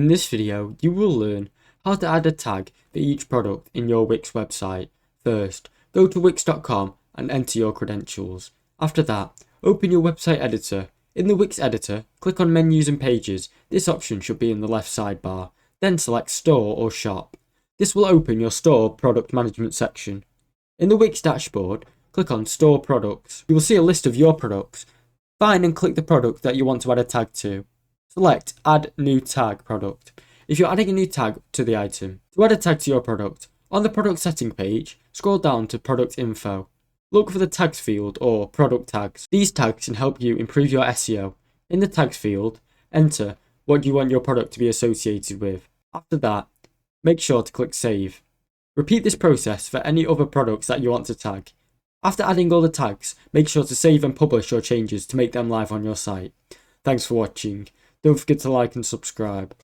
In this video, you will learn how to add a tag for each product in your Wix website. First, go to wix.com and enter your credentials. After that, open your website editor. In the Wix editor, click on Menus and Pages. This option should be in the left sidebar. Then select Store or Shop. This will open your Store Product Management section. In the Wix dashboard, click on Store Products. You will see a list of your products. Find and click the product that you want to add a tag to. Select Add New Tag Product if you're adding a new tag to the item. To add a tag to your product, on the product setting page, scroll down to Product Info. Look for the Tags field or Product Tags. These tags can help you improve your SEO. In the Tags field, enter what you want your product to be associated with. After that, make sure to click Save. Repeat this process for any other products that you want to tag. After adding all the tags, make sure to save and publish your changes to make them live on your site. Thanks for watching. Don't forget to like and subscribe.